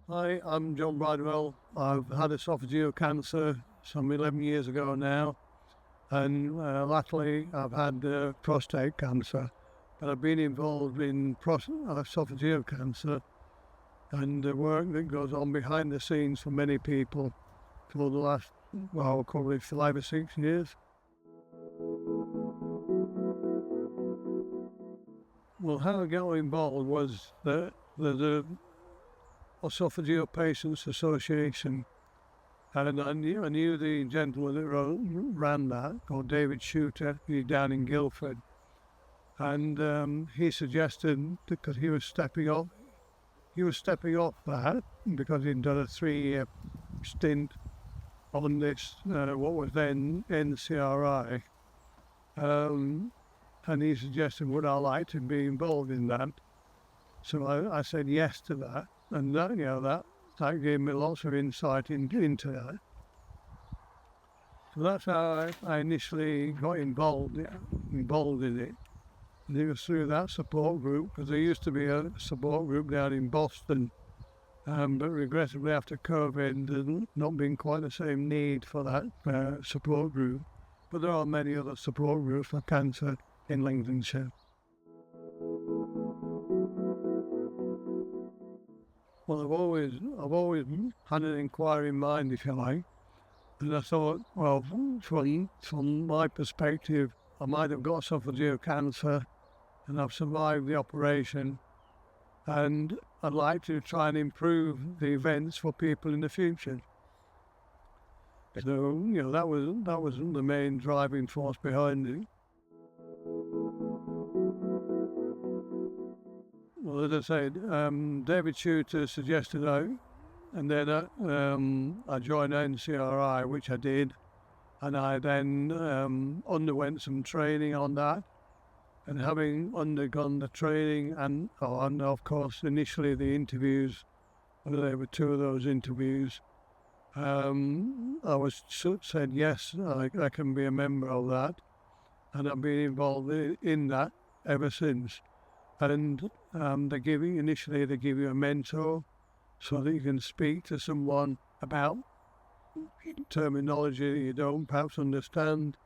Hi, I'm John Bradwell. I've had esophageal cancer some 11 years ago now, and latterly I've had prostate cancer. But I've been involved in esophageal cancer and the work that goes on behind the scenes for many people for the last, well, probably 5 or 6 years. Well, how I got involved was that there's a Oesophageal Patients Association, and I knew the gentleman that ran that, called David Shooter. He's down in Guildford, and he suggested, because he was stepping off that because he'd done a 3-year stint on this, what was then NCRI, and he suggested, would I like to be involved in that? So I said yes to that. And that gave me lots of insight into that. So that's how I initially got involved in it. And it was through that support group, because there used to be a support group down in Boston, but regrettably after COVID, there's not been quite the same need for that support group. But there are many other support groups for cancer in Lincolnshire. Well, I've always had an inquiring mind, if you like, and I thought, well, from my perspective, I might have got esophageal cancer, and I've survived the operation, and I'd like to try and improve the events for people in the future. So, that was the main driving force behind it. Well, as I said, David Shooter suggested that, and then I joined NCRI, which I did, and I then underwent some training on that. And having undergone the training and of course initially the interviews, there were 2 of those interviews, I was said yes, I can be a member of that, and I've been involved in that ever since. And they give you a mentor so that you can speak to someone about terminology that you don't perhaps understand,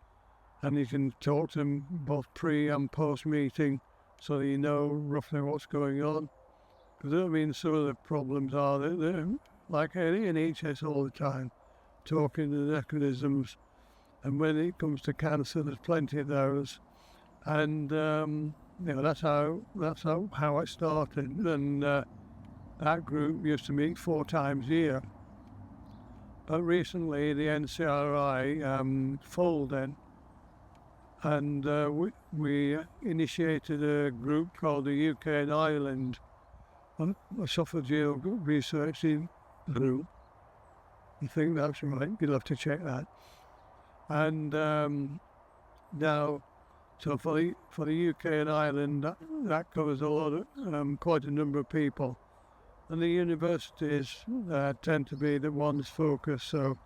and you can talk to them both pre and post meeting so that you know roughly what's going on. Because some of the problems are that they're like any NHS all the time, talking the mechanisms, and when it comes to cancer, there's plenty of those, and that's how I started, and that group used to meet 4 times a year. But recently the NCRI folded, and we initiated a group called the UK and Ireland Oesophageal Research Group. I think that's right, you'll have to check that. And now, so for the UK and Ireland, that covers a lot of quite a number of people, and the universities tend to be the ones focused. So,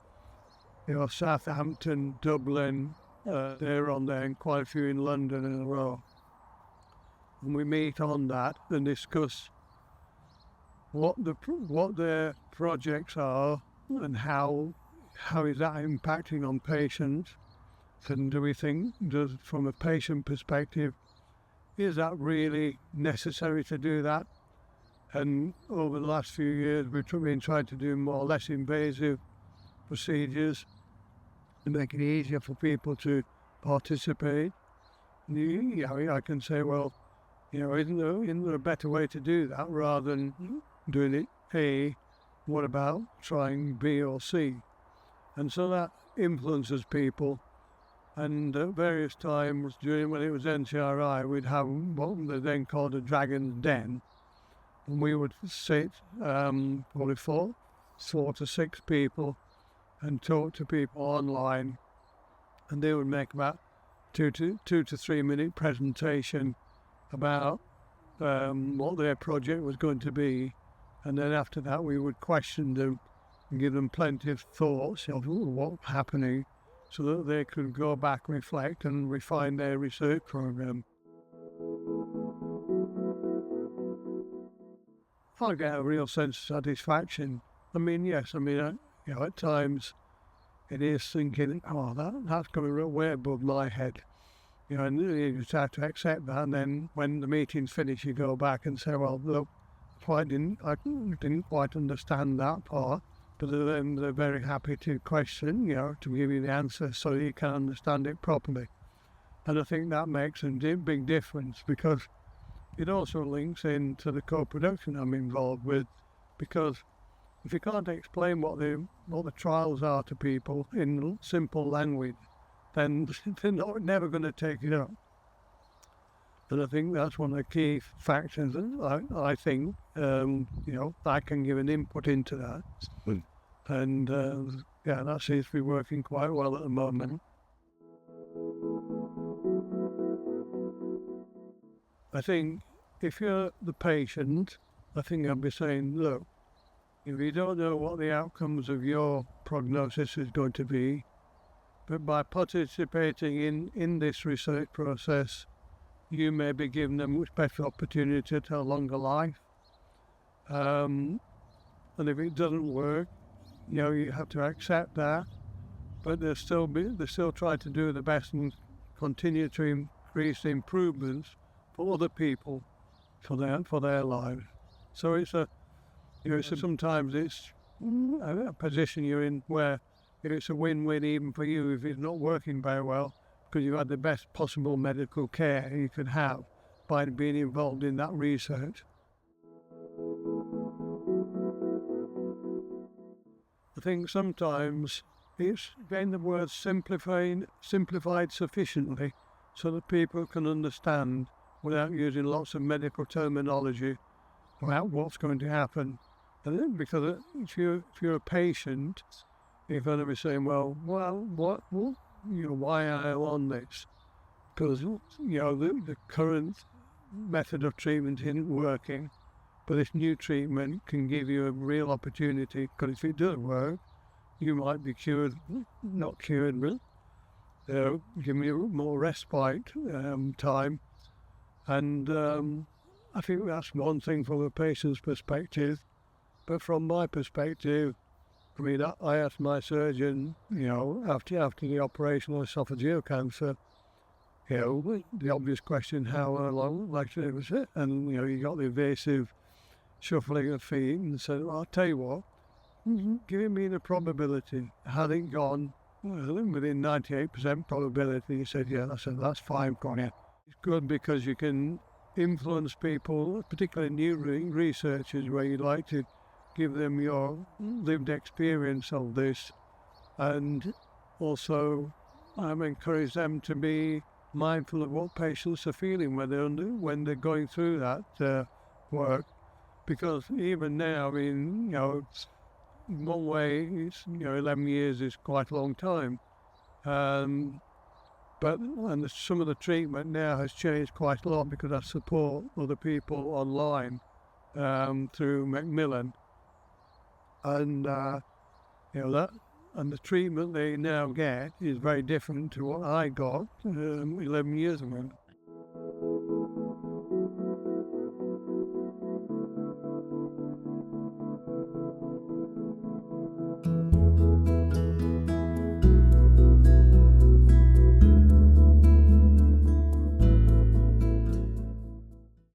Southampton, Dublin, they're on there, and quite a few in London in a row. And we meet on that and discuss what their projects are and how is that impacting on patients. And do we think, from a patient perspective, is that really necessary to do that? And over the last few years, we've been trying to do more or less invasive procedures to make it easier for people to participate. And I can say, well, isn't there a better way to do that rather than doing it A? What about trying B or C? And so that influences people. And at various times when it was NCRI, we'd have what they then called a dragon's den, and we would sit probably 4 to 6 people and talk to people online, and they would make about 2 to 3 minute presentation about what their project was going to be, and then after that we would question them and give them plenty of thoughts of what's happening, so that they could go back, reflect and refine their research program. I get a real sense of satisfaction. I mean, yes, at times it is thinking, that's going way above my head. And you just have to accept that, and then when the meeting's finished, you go back and say, well, look, I didn't quite understand that part, but then they're very happy to question, to give you the answer so you can understand it properly. And I think that makes a big difference, because it also links into the co-production I'm involved with, because if you can't explain what the trials are to people in simple language, then they're never going to take it up. And I think that's one of the key factors that I think, I can give an input into that. And that seems to be working quite well at the moment. I think if you're the patient, I think I'd be saying, look, if you don't know what the outcomes of your prognosis is going to be, but by participating in this research process, you may be given a much better opportunity to a longer life. And if it doesn't work, you have to accept that, but they're still trying to do the best and continue to increase the improvements for other people, for their lives. So sometimes it's a position you're in where it's a win-win even for you if it's not working very well, because you've had the best possible medical care you could have by being involved in that research. I think sometimes it's getting the words simplified sufficiently so that people can understand without using lots of medical terminology about what's going to happen. And then, because if you're a patient, you're going to be saying, well, what why am I on this? Because the current method of treatment isn't working, but this new treatment can give you a real opportunity. Because if it doesn't work, you might be cured, not cured, but give me more respite time. And I think that's one thing from a patient's perspective. But from my perspective, I asked my surgeon, after the operation of esophageal cancer, the obvious question, how long actually was it? And, you got the invasive shuffling of feet, and said, well, I'll tell you what, give me the probability. Had it gone within 98% probability? He said, yeah. I said, that's fine, Connie. It's good because you can influence people, particularly new researchers, where you'd like to give them your lived experience of this, and also encourage them to be mindful of what patients are feeling when they're going through that work. Because even now, in one way, 11 years is quite a long time, but some of the treatment now has changed quite a lot because I support other people online through Macmillan. And and the treatment they now get is very different to what I got 11 years ago.